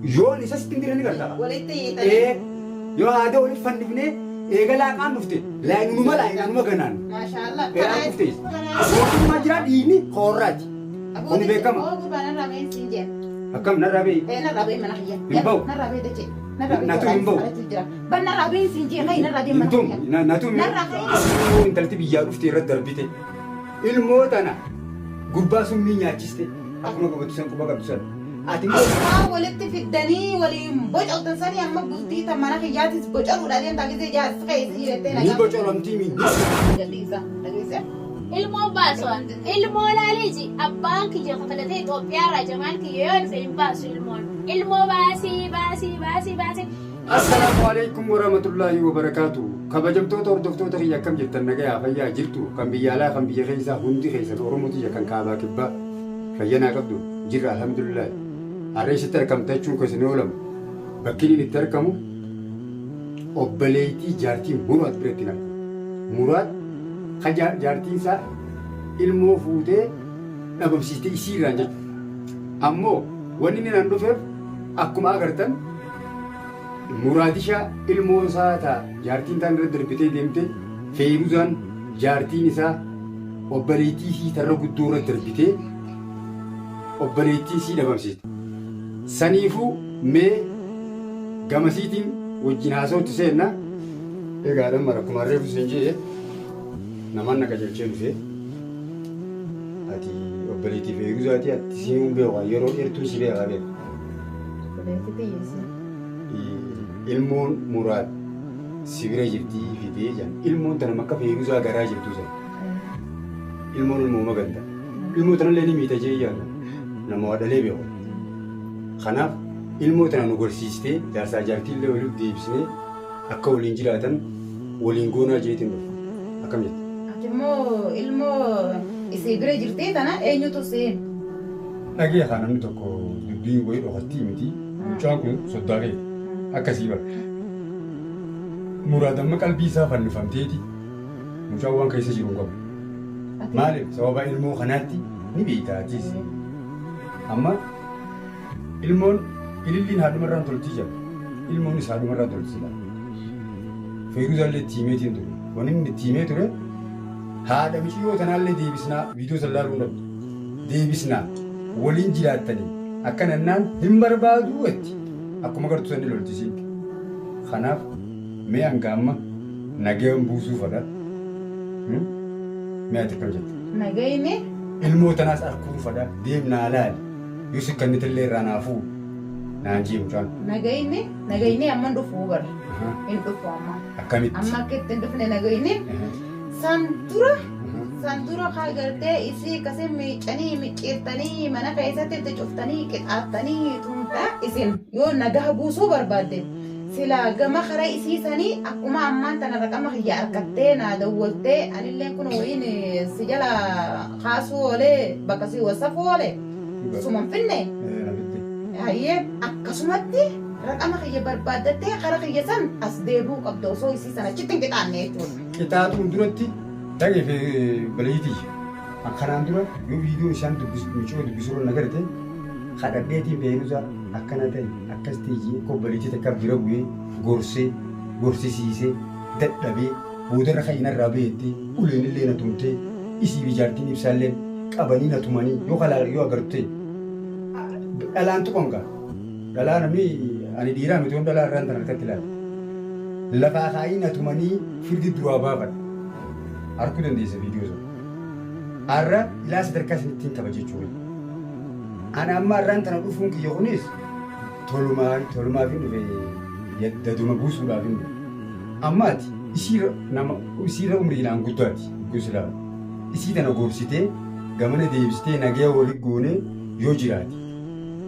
يون إساس تندرني كرتا وليتي إيه يو هذا ولي فن بني إيه قال كان نفتي لا إنه ما لا إنه ما كنان ما شاء الله إيه نفتي أقول ما جرى ديني خورات أقول بكم أقول بنا رابين سنجر أكم نرابي إيه نرابين مناحية ينبو نرابين دجى ناتو ينبو بنا رابين سنجر هاي نرابين نتوم مناحية ناتو نرابين أنت تبي يا رفتي رد دربيتي الموت أنا قرباس مني ياجستي أكما قبضتشان كوبا قبضتشان أتيمو ولدت في الدني ولي بوجع تنساني أما قلتي تمانا خياتي بوجع ولادين تاكي زي جاس خيسي يتنا مين بوجع لمتي مين جليسة جليسة ilmo baason ilmo laaliji abbaan kiyya kafalatee Itoophiyaa irraa jamaan kiyyoon feen baasu ilmo baasii السلام عليكم ورحمة الله وبركاته كبجمتوتا وردفتوتا خيا كم جبت النجاة فيا جرتو كم بيالا كم بيا خيسا هندي خيسا أورموتي كان كابا كبا فينا قبضو جرا الحمد لله الرئيس تركم تجون كسنولم بكيني تركمو أبليتي جارتي مراد بريتنا مراد خجا جارتي سا ilmo fuutee dhabamsiistee isiirraan jechuudha. Ammoo wanni inni naan dhufeef akkuma agartan muraadishaa ilmoo isaa ta'a jaartiin taan irra darbitee deemtee feeruzaan jaartiin isaa obboleettii isii tarra guddoo irra darbitee obboleettii isii dhabamsiiste. Saniifuu mee gamasiitiin wajjin haasawutti seenna egaa dhamma akkuma reefu seen jedhee namaan naqa jechee dhufee ati obboleettii feeruzaati ati simuun beekaa yeroo dheertuu si beekaa beeku. Ilmoon muraad sibira jirtii fidee jiran ilmoon tana makka feeruzaa garaa jirtu sana ilmoon ilmoo maganda ilmoo tana illee ni miidhagee yaadu nama waadalee beeku. Kanaaf ilmoo tana nu gorsiistee jaarsaa jaartii illee waliin deebisnee akka waliin jiraatan waliin goonaa jeetiin dhufu akkam jette. Ati immoo ilmoo isii bira jirtee tana eenyutu seen? Dhagee haa namni tokko dubbii wayii dhokattii miti mucaan kun soddaa ka'e akkasii bara. Muraadamma qalbii isaa fannifamteeti mucaan waan keessa jiru hin qabu. Maaliif sababa ilmoo kanaatti ni beektaatiis. Amma ilmoon ililliin haadhumarraan toltii jira. Ilmoonis haadhumarraan toltii jira. Feeruzaallee tiimeetiin ture. Wanni inni tiimee ture haadha miciyoo tanaallee deebisnaa viidiyoo san laaluu dhabdu. Deebisnaa waliin jiraattanii akka nannaan hin barbaaduu jetti. Akkuma gartuu sanni loltisiin. Kanaaf mee hanga amma nagayaan buusuu fadha. Mee ati kam jette? Nagayni? Ilmoo tanaas arguu fadha deemnaa laali. Yoo sikkanniti illee irraa naafuu naan jee mucaan. Nagayni amma hin dhufuu bara. Hin dhufu amma. Akkamitti? Amma akka itti hin dhufne nagayni. San dura haa gartee isii akkasii miicanii micciirtanii mana keessatti itti cuftanii qixaattanii tuuntaa isin yoo nagaa buusuu barbaadde sila gama karaa isiisanii akkuma ammaan tana raqama kiyya argattee naa dawwaltee anillee kun wayiin si jala kaasuu oolee bakka si wasafuu oolee suman finne hayyee akkasumatti raqama kiyya barbaaddattee karaa kiyya san as deebuu qabdu osoo isiisan achitti hin qixaanne jechuudha. Qixaatuun duratti dhageef baleetii akkanaan dura yoo viidiyoo isaan miicoo dubbisuu nagarte kadhadheetiin feeruza akkana ta'e akkas ta'e kobbaleetii takka bira bu'ee gorsisiisee dadhabee boodarra kayyinarraa beettee uleen illee na tumtee isii bijaartiin ibsaallee qabanii na tumanii yoo agartu ta'e dhalaan tuqonga dhalaa namni ani dhiiraa miti waan dhalaa irraan tan harkatti ilaala lafaa kaayii na tumanii firdi duraa baafadha. Arkuu dandeessa viidiyoo sana. Har'a ilaa sadarkaa isinitti qaba jechuudha. Ani amma har'aan tana dhufuun kiyya kunis tolumaaf hin dhufe daduma buusuudhaaf hin dhufe. Amma ati isiirra umriidhaan guddaati gusilaa. Isii tana gorsitee gamana deebistee nagaya walii goonee yoo jiraate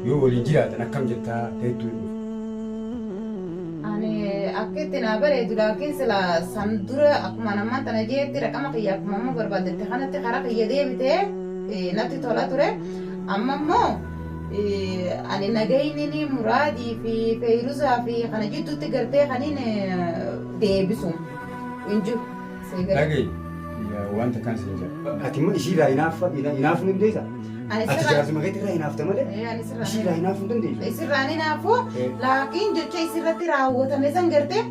yoo waliin jiraatan akkam jettaa teettuu hin dhufe. Akka itti naa bareedu laakiin sila san dura akkuma namaan tana jeetti raqama kiyya akkuma amma barbaadette kanatti karaa kiyya deebitee natti tola ture. Amma immoo ani nagayni muraadii fi feeruzaa fi kana jidduutti gartee kaniin deebisu hin jiru. Dhagaye wanta kan siin jedha. Ati immoo isiirraa hinaafu hin deessa. Ati jaarsuma keetti irraa hinaafta malee ishii irraa hinaafuu hin dandeessu. Isirraan hinaafuu laakiin jecha isirratti raawwatame san gartee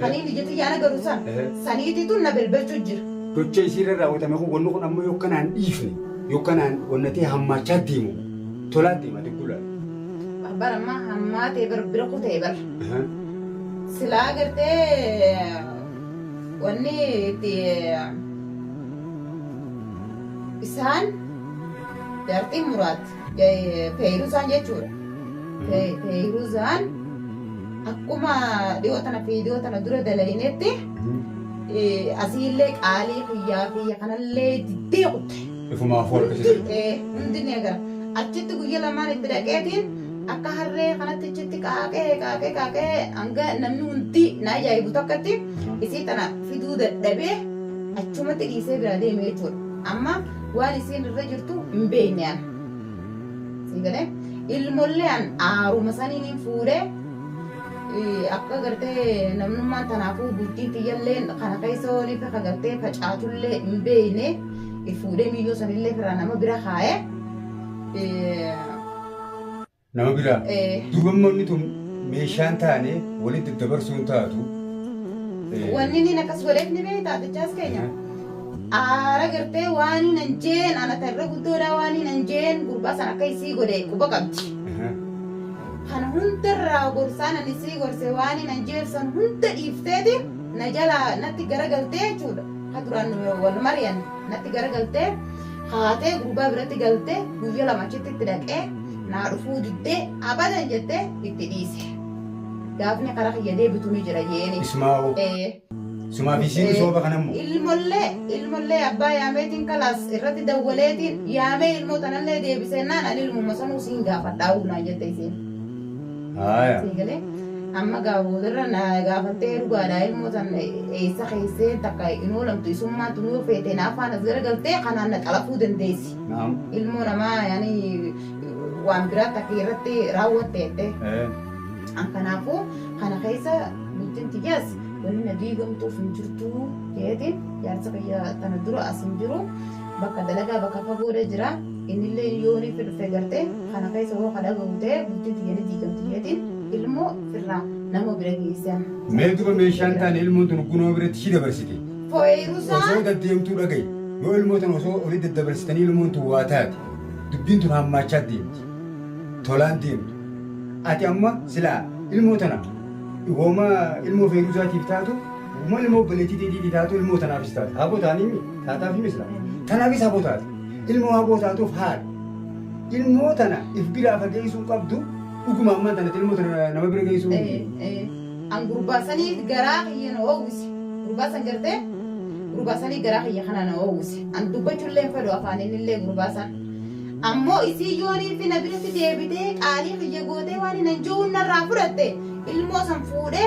kaniin ijatti yaana garuu san saniititu na belbelchuu jira. Gocha isirra raawwatame kun wanni kun ammoo yookanaan dhiifne yookanaan wannatee hammaachaa deemu tolaa deema diggula. Barbaadamma hammaatee bira kutee bara. Silaa gartee wanni itti isaan jaartiin muraat feeyirusaan jechuudha. Feeyirusaan akkuma dhiyoo tana fi dhiyoo tana dura dalaginetti asiillee qaalii fiyyaa kanallee diddee kutte. Ifumaaf warqisiise. Hundi ni agara. Achitti guyyaa lamaan itti dhaqeetiin akka harree kanatti achitti qaaqee hanga namni hundi na ajaa'ibu tokkotti isii tana fiduu dadhabee achumatti dhiisee bira deeme jechuudha. Amma waan isiin irra jirtu hin beekneen. Sigalee ilmoollee an aaruma saniin fuudhee akka gartee namnummaan tanaafuu bultiin tiyyallee kana keessa oolii fi gartee facaatullee hin beekne fuudhee miyyoo sanillee firaa nama bira kaa'ee. Nama biraa duubammoonni tun meeshaan taane walitti dabarsuun taatu. Wanni inni akkas godheef ni beektaa tachaas keenya. Aara gartee waan hin jeen ana tarra guddoodhaa waan hin jeen gurbaa san akka isii godhe quba qabdi. Kana hundarraa gorsaan ani isii gorse waan hin jeen san hunda dhiifteeti na jala natti garagaltee jechuudha. Ha duraan wal mari'an natti garagaltee haatee gurbaa biratti galtee guyyaa lama achitti itti dhaqee naa dhufuu diddee abadan jettee itti dhiise. Gaafni karaa kiyya deebitu ni jira jeeni. Ismaa'u. Sumaa fi siin sooba kanammoo. Ilmollee abbaa yaameetiin kalaas irratti dawwaleetiin yaamee ilmoo tanallee deebisennaan ani ilmuma sanuu siin gaafadhaa uunaa jette isiin. Haaya. Siigalee amma gaafootarra na gaafattee dhugaadhaa ilmoo san eessa keessee takka inoo lamtu isummaan tunuu feetee naafaan as garagaltee kanaan na xalafuu dandeessi. Ilmoo namaa yaani waan biraatti akka irratti raawwatteette. Kanaafuu kana keessa bultiin tiyyaas wanni na diigamtuuf hin jirtu jeetiin jaarsa kiyya tana dura as hin jiru bakka dalagaa bakka fagoodha jira innillee yoonii fi dhufe gartee kana keessa hoo kadha gahutee bultiin tiyya ni diigamti jeetiin ilmoo firraa nama bira geessan. Mee duba meeshaan taane ilmoon tun gunoo biratti shi dabarsite. Fooyiruusaa. Osoo deddeemtuu dhagaye yoo ilmoo tun osoo olii daddabarsitanii ilmoon tun waa taate dubbiin tun hammaachaa deemti tolaan deemtu. Ati amma silaa ilmoo tana wooma ilmoo feeruusaatiif taatu wooma ilmoo baleetii dheedhii taatu ilmoo tanaafis taatu haboo taanii taataaf himi silaa tanaafis haboo taatu ilmoo haboo taatuuf haadha ilmoo tana if biraa fageessuu qabdu dhuguma ammaa tanatti ilmoo tana nama bira geessuu. An gurbaasanii garaa kiyya na oowwisi gurbaasan gartee gurbaasanii garaa kiyya kana na oowwisi an dubbachuullee fedhu afaaniinillee gurbaasan. Ammoo isii yoonii fi na biratti deebitee qaalii kiyya gootee waan hin jiruun narraa fudhatte ilmoo san fuudhee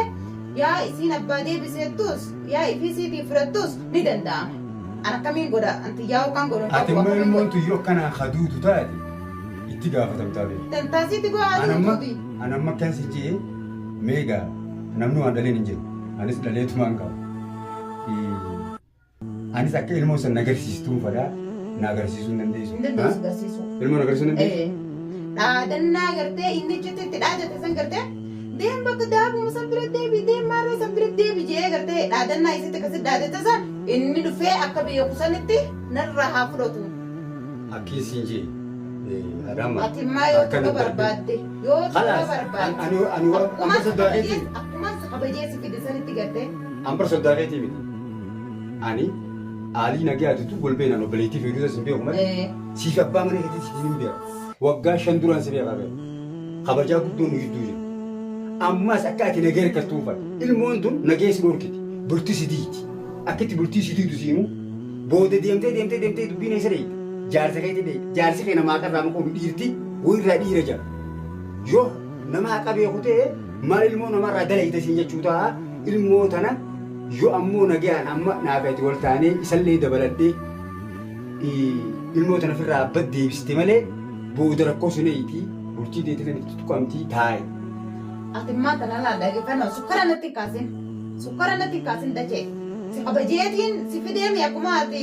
yaa isiin abbaa deebiseettus yaa ifisiitii fudhattus ni danda'ama. An akkamiin godha anti yaa yookaan godha. Ati immoo ilmoon tun yoo akkanaan haduutu taate itti gaafatamtaa beeku. Tantaasitti go'aa duutuuti. An amma akkan si jee meegaa namni waan dhaleen hin jiru anis dhaleetumaan qaba. Anis akka ilmoo san nagarsiistuun fadaa. Na agarsiisuu hin dandeessu. Hin dandeessu agarsiisuu. Ilmoon agarsiisuu hin dandeessu. Dhaadannaa gartee inni achitti itti dhaadate san gartee deem bakka daabuma san bira deebi deem maarree san bira deebi jee gartee dhaadannaa isitti akkasitti dhaadate san inni dhufee akka beeku sanitti narraa haa fudhatu. Akkasiin jee adama. Ati immoo yoo tokko barbaadde yoo tokko barbaadde akkuma kabajee si fide sanitti gartee. Ambar soddaareetii miti. Ani Alii nagaa ati tu golbee naan obboleettii feeruusa sin beeku malee siif abbaa mana keetti si hin beeku. Waggaa 5 duraan si beekaa beeku. Kabajaa guddoon nu gidduu jira. Ammas akka ati nagee hirkattuu uffata. Ilmoon tun nagee si dhorkiti. Bultii si diiti. Akka itti bultii si diitu siimu booda deemtee dubbiin eessa deemte. Jaarsa keetti deemte. Jaarsi kee namaa qarraa maqoon dhiirti wayirraa dhiira jira. Yoo nama haqa beeku ta'e maal ilmoo namarraa dalayita siin jechuu ta'a ilmoo tana yoo ammoo nagaan amma naafati wal taanee isallee dabaladhee ilmoo tana ofirraa abbat deebiste malee booda rakkoo suneetii bultii deetee tuqamtii taa'e. Ati immoo tana laallaa sukkara natti kaasin dachee si kabajeetiin si fideemi akkuma ati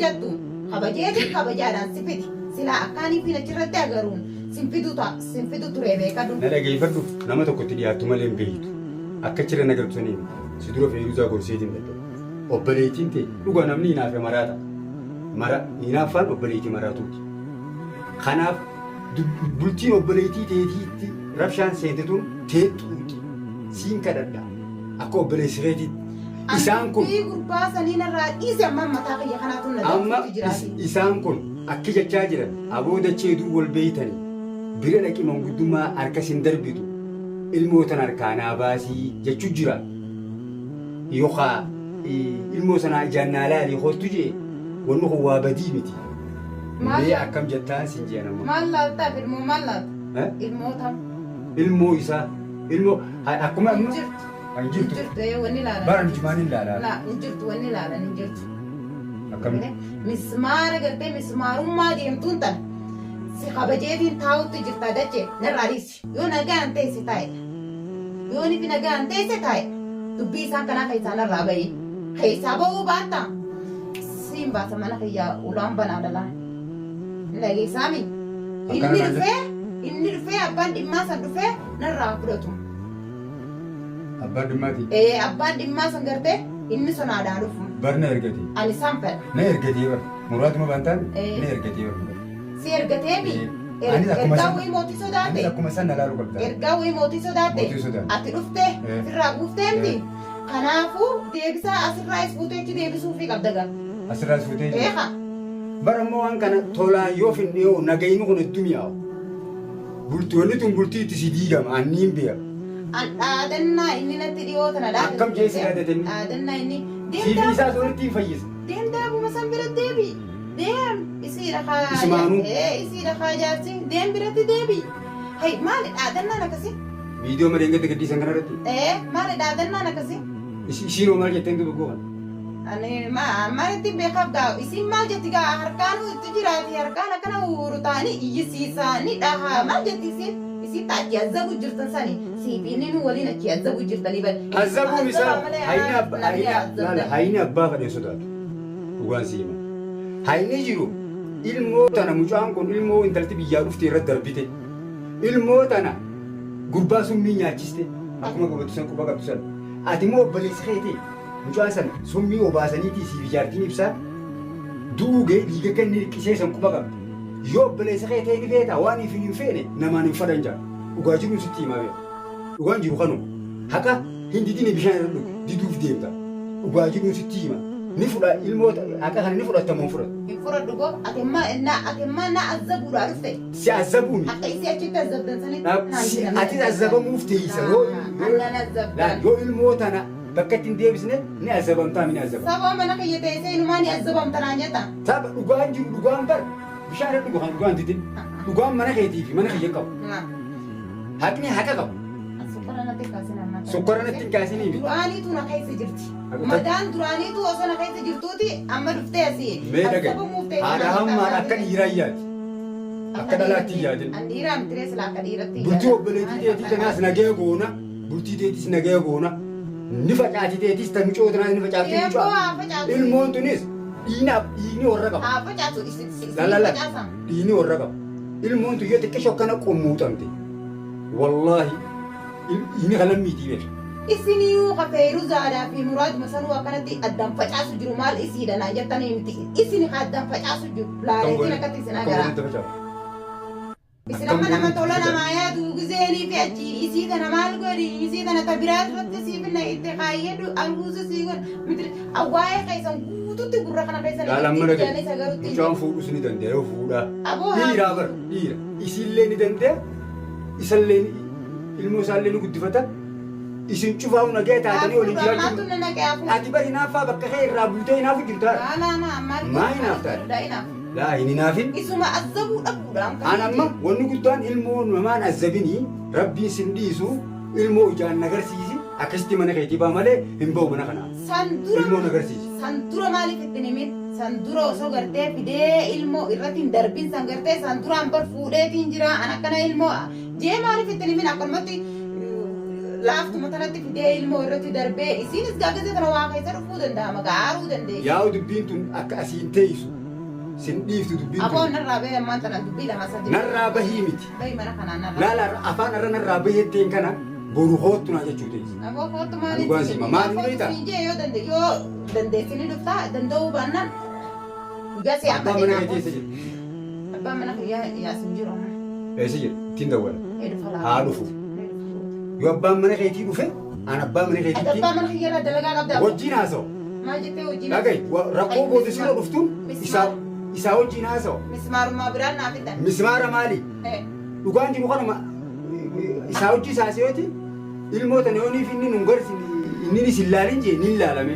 jettu kabajeetiin kabajaadhaan si fidi sila akkaanii fi achirratti agaruun sinfidu ture beekadu. Na dhageeffadhu nama tokkotti dhiyaattu malee hin beektu. Akka chira nagartu saniin si dura Feeruuzaa gorseetiin dadhabu. Obboleettiin ta'e dhugaa namni hinaafe maraata. Hinaaffaan obboleettii maraatuuti. Kanaaf bultiin obboleettii teetiitti rabshaan seentituun teettuuti. Siin kadhadha. Akka obboleessi reetiitti. Isaan kun gurbaa saniin irraa dhiise amma mataa kiyya kanaatu na amma isaan kun akka jechaa jiran abooda duu wal beeytanii bira dhaqi manguddummaa harka sin darbitu ilmootan harkaanaa baasii jechuu jira. Yookaan ilmoo sanaa ijaannaa laalii hoostu jee wanni kun waa badii miti. Mee akkam jettaan sin jee nama. Maal laaltaaf ilmoo maal laalta? Ilmoota. Ilmoo isaa ilmoo akkuma amma. Injirtu wanni ilaalan. Baran jimaan hin laalan. Injirtu wanni ilaalan injirtu. Akkamitti? Mismaara gartee mismaarummaa deemtuun tana. Si kabajeetiin taa'utti jirta dachee narraa dhiisi. Yoo nagaan teesse taa'e. Yoo nifi nagaan teesse taa'e. Dubbii isaan kanaa keessaa narraa bahi. Keessaa bahuu baata. Siin baasa mana kiyyaa ulaan banaa dhalaan. Lageessaami. Inni dhufee abbaan dhimmaa san dhufee narraa fudhatu. Abbaan dhimmaati. Abbaan dhimmaa san gartee inni sonaadhaan dhufu. Bar na ergate. Ani isaan fedha. Na ergatee bar. Muraatuma bantaan na ergatee bar. Si ergatee mi? Ergaa wayii mootii sodaate. Anis akkuma san nalaalu qabda. Ergaa wayii mootii sodaate. Mootii sodaate. Ati dhuftee firraa guuftee miti. Kanaafuu deebisaa asirraa is fuuteechi deebisuufii qabda gaa. Asirraa is fuuteechi. Eeqa. Bara ammoo waan kana tolaan yoo finne yoo nagayni kun itti mi'aawu. Bultoonni tun bultii itti si diigama anniin beeka. Dhaadannaa inni natti dhiyoo tana dhaadannaa. Akkam jeessi dhaadatanni? Dhaadannaa inni. Siibii isaa sooritti hin fayyisa. Deem daabuma san bira deebi. Deem isiidha kaa. Isimaanuu. Isiidha kaa jaarsi. Deem biratti deebi. Hey maali dhaadannaan akkasi? Viidiyoo madeengatti gadhiisan kanarratti. Maali dhaadannaan akkasi? Ishiinoo maal jetteen duba goona? Ani maalitti beekaaf gaa isin maal jetti gaa harkaan itti jiraati harkaan akkana uurutaanii iyyisiisaanii dhahaa maal jetti isin taati azzabu jirtan sani siifiinni nu waliin achi azzabu jirtanii bal. Azzabuun isaa hayni abbaa fadhee sodaatu dhugaan siima. Hayni jiru ilmoo tana mucaan kun ilmoo intalti biyyaa dhufte irratti darbite ilmoo tana gurbaa summii nyaachiste akkuma gubatu san quba qabdu san ati immoo obboleessi keetii. Mucaan sana summii obaasaniitii siif ijaartiin ibsaa duugee dhiiga kan inni dhiqqisee san quba qabdi. Yoo obboleessa kee ta'e ni feeta waan hin feene namaan hin fadhan jaa. Dhugaa jiruun sitti himaa beeku. Dhugaan jiru kanuma. Haqa hin didine bishaan irra dhugu diduuf deemta. Dhugaa jiruun sitti hima. Ni fudha ilmoota haqa kana ni fudhatamoo fudhata. Hin fudhadhu goo ati immoo na azzabuudhaa dhufte. Si azzabuuni. Haqa isii achitti azzabdan sanitti. Ati azzabamuuf teeysa yoo ilmootana. Bakka ittiin deebisne ni azabamtaa ni azabamta. Sababa mana kiyya teessee inumaa ni azabamta naan jetta. Saba dhugaan jiru dhugaan bar bishaan irra dhugu dhugaan titin dhugaan mana keetii fi mana kiyya qabu. Haqni haqa qabu. Sukkara natti kaasin amma. Sukkara natti hin kaasiniif. Duraaniitu na keessa jirti. Madaan duraaniitu osoo na keessa jirtuuti amma dhuftee asii. Mee dhagaye haadha hammaan akka dhiiraa yaati. Akka dhalaatti yaadin. An dhiiraa miti reesila akka dhiiratti. Bultii obboleettii teetii kanaas nagaya goona. Bultii teetis nagaya goona. Ni facaati teetis tan mucoo tanaas ni facaati mucaa. Ilmoon tunis dhiini warra qaba. Haa facaatu lalala dhiini warra qaba. Ilmoon tun yoo xiqqisho akkana qommuutamte wallaahi dhiini kanan miitii beeka. Isiniyuu Feeruuzaadhaa fi Muraaduma sanuu akkanatti addaan facaasu jiru maal isiidha naan jettanii miti. Isin addaan facaasu jiru laaleetiin akkatti isin agarra. Isin amma nama tola namaa yaadu gizeenii fi achi isii tana maal godhi isii tana tabiraa irratti siif na itti kaayyadu arguusu sii godhi awwaa'ee keessan guututti gurra kana keessan itti sagarutti mucaan fuudhus ni danda'a yoo fuudhaa dhiiraa bara dhiira isiillee ni danda'a isallee ilmoo isaallee ni guddifata isin cufaa'u nagaya taatanii waliin jiraachuu ati bari hinaaffaa bakka kee irraa buutee hinaafu jirtaa maa hinaaf taate laa hin hinaafin isuma azzabuu dhabuudhaan an amma wanni guddaan ilmoo namaan azzabinii rabbiin sin dhiisu ilmoo ijaan nagarsiisi akkasitti mana keetii baa malee hin ba'u mana kanaa ilmoo nagarsiisi san dura maaliif ittiin himin san dura osoo gartee fidee ilmoo irratti hin darbin san gartee san duraan bar fuudheetiin jira an akkana ilmoo jee maaliif ittiin himin akkanumatti laaftuma tanatti fidee ilmoo irratti darbee isiinis gaagazee tana waa keessa dhufuu danda'a magaaruu dandeessi. Yaa'u dubbiin tun akka asiin teessu sin dhiiftu dubbiin Aboo kun. narraa bahee ammaan tana dubbii lama sadii. Narraa bahii miti. Bahi mana kanaan narraa. Laala afaan irra narraa baheetteen kana boru hoottu naa jechuu ta'e. Aboo kootu Ani goasi, maal ni beektaa? yoo dandeessanii dhuftaa danda'uu baannaan gasee amma Abbaan mana keessa jira. abbaan mana yaasin jiru. Eessa jira? Ittiin dawwala. Heddufa laa. Haa dhufu. Yoo abbaan mana keetii dhufe an abbaan mana keetiitti Abbaan mana kiyyaarraa dalagaa qabdaa. wajjin haasa'u. Maal jettee wajjin? Dhagaye rakkoo booddee dhuftuun isaa wajjin haasa'u. Mismaarummaa biraan naaf hidhan. Mismaara maali? Dhugaan jiru kanuma isaa hojii isaasiyooti ilmoota neoniif inni nun gorsi inni isin laalin jee ni laalame.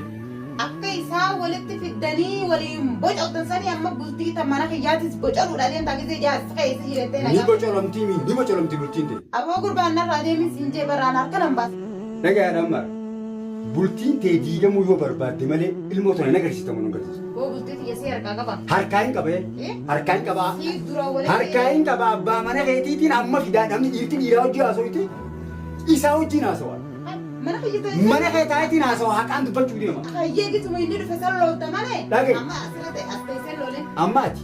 Akka isaa walitti fiddanii waliin bocatan sanii amma bultii ta mana kiyyaatis bocaruudhaan deemtaa gisee jaarsa keessa jirettee Ni bocolamtii bultiin ta'e. Aboo gurbaan narraa deemin siin jee baraan harka nan baasa. Dhagaadhaan mara bultiin ta'e diigamuu yoo barbaadde malee ilmoota hin agarsiistamu nun agarsiisu. Boo bultii tiyyasee harkaa qaba. Harkaa hin qabee harkaa hin qabaa. Sii dura walitti. Harkaa hin qabaa abbaa mana keetiitiin amma fidaa namni dhiiraa hojii haasa'uuti isaa wajjin haasa'u. Mana kiyyata. Mana keetaatiin haasa'u haqaan dubbachuu deema. Hayyee gituma inni dhufe san loolta malee. Dhagaye. Amma asirratti as teessee loolee. Amma ati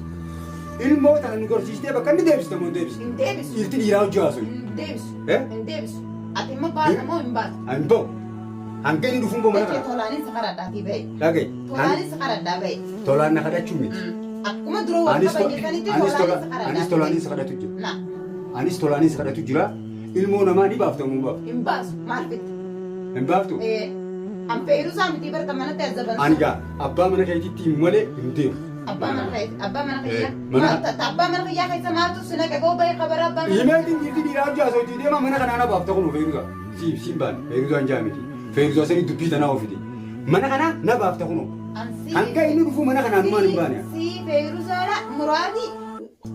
ilmoota nu gorsiistee bakka inni deebistamu hin deebisu. Hin deebisu. Dhiirti dhiiraa hojii haasa'u. Hin deebisu. Eh? Hin deebisu. Ati immoo baasa moo hin baasa? Ani ba'u hanga inni dhufuun ba'u mana Ejjee kana. tolaanis qaradhaatii ba'e. Dhagaye. Tolaanis qaradhaa ba'e. Tolaan na kadhachuu miti. Akkuma dura wal kabajatanitti Anis tolaanis kadhatu jira. Na Anis tolaanis kadhatu jira. Ilmoo namaa ni baaftamu hin baaftu. hin baasu maal fitti? Hin baaftu. An fe'iruu isaa miti barka manatti azzabansu. Ani gaa abbaa mana keetiitti malee hin deemu. Abbaa mana kiyyaa. Abbaa mana kiyyaa. Mana- Abbaa mana kiyyaa keessa maaltu si naqe goo bahee kabara abbaa mana Imeetiin dhiirti dhiiraa hojii haasa'uuti deema mana kanaa na baafta kun feeruusa. Siin baane feeruusa hin jaamiti. Feeruusa sanii dubbii tanaa oofite. Mana kanaa na baafta kun. Hanga inni dhufu mana kanaa numaan hin baane. Si fe'iruu isaadha muraasni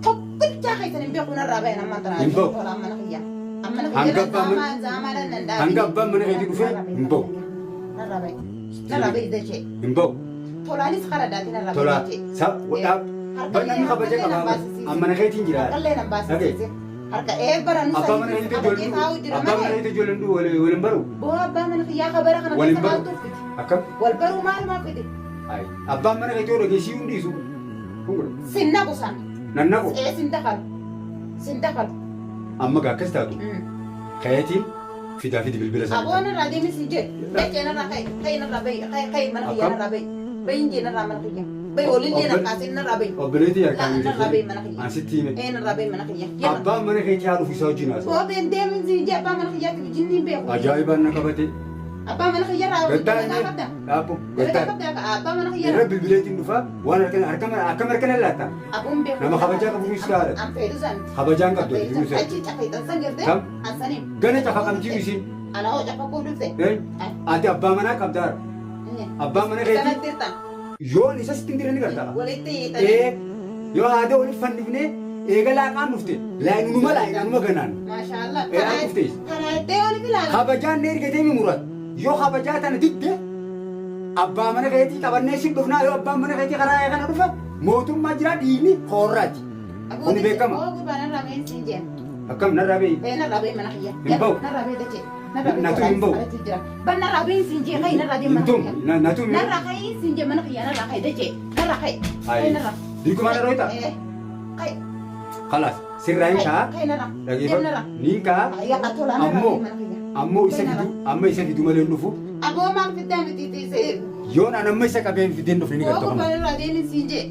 tokkichaa keessan hin beeku narraa bahe nammaan tanaa. Hin ba'u. Tolaan mana kiyyaa. Amma Hanga kiyyaa abbaan mana- zaamaadhaan danda'a. hanga abbaan mana keetii dhufe hin ba'u. Narraa bahe. Narraa bahe dachee. Hin ba'u. Tolaanis karadhaati narraa Tola bahe dachee. sa wadhaab badhamni kabaja qabaa mana keetiin jira. Harkallee nan baasisiise. Harka eebbara nu Abbaa mana keetii ijoolleen abbaa mana keetii ijoolleen waliin baru. Boo abbaa mana kiyyaa kabara kana Waliin keessa baru. maaltu fiti? Akkam? Wal baruu maal maal fiti? Abbaan mana keetii odoo geessii hundi isu. Kun godha. Sinna kusan. Nannaqu. Sin dakalu. Sin dakalu. Amma gaa akkas taatu. Kayetiin fidaa fidi bilbila sana. Aboon irraa deemi si jee. Dachee narraa ka'e narraa bahi. Ka'e mana kiyyaa narraa bahi. Bahin jee narraa mana kiyyaa. Bahi olillee na kaasee narraa bahi. Obboleetii harkaan Narraa bahi mana kiyyaa. Asitti hime. Narraa bahi mana kiyyaa. Abbaan mana keetii haa dhufu isa wajjin haasa'u. Boo been deemi si jee abbaa mana kiyyaatti bijinni hin beeku. Ajaa'ibaan na qabate. Abbaa mana kiyyaa irraa Gaddaa dalagaa inni qabda. dhaabbu. Dalagaa Gaddaa. qabda abbaa mana kiyyaa Irra irraa. bilbileetiin dhufa waan akka markana laata. Abuun beeku. Nama kabajaa qabu fi siyaadha. An feetu san. Kabajaan qabdu. Achi cafeetan san gartee. Kam? An saniin. Gana cafaqamtii isin. Ana hoo cafaquu dhufte. Ati abbaa manaa qabdaara. Abbaan mana keetii Kanatti hirtan. yoon isa sitti hin dirani gartaara. Walitti hiitanii. Yoo haadha waliif fannifnee eega laaqaan dhufte laayinuma laayinuma ganaan. Maashaallah. Eegaa dhuftees. Kana ittee walitti ilaala. Kabajaan ne ergatee mi murat. Yoo kabajaa tana didde abbaa mana keetii qabannee si dhufnaa yoo abbaan mana keetii karaa kana dhufe mootummaa jira dhiigni hoorraati. Kuni beekama. Oo gubbaa narraa baheen siin jeen. Akkam narraa beeyi. Narraa bahee mana kiyya. Hin ba'u. Narraa bahee dachee. Natu hin ba'u. Ban narraa baheen siin jee kayi narraa bahee mana Intum kiyya. natu mi. Narraa kayi siin jee mana kiyya narraa kayi dachee. Narraa kayi. Kayi narraa. Diikuma narraa hoita. Kayi. Kalas sirraa hin kaa. Kayi narraa. Dhageeffatu ni kaa. Yaa tola narraa Ammoo bahee mana kiyya. ammoo isa fidu malee hin dhufu. Aboo maal fiddaa miti tiisee. Yoon an amma isa qabee fideen dhufne ni Oo gartoofama. gubbaa narraa deemin siin jee.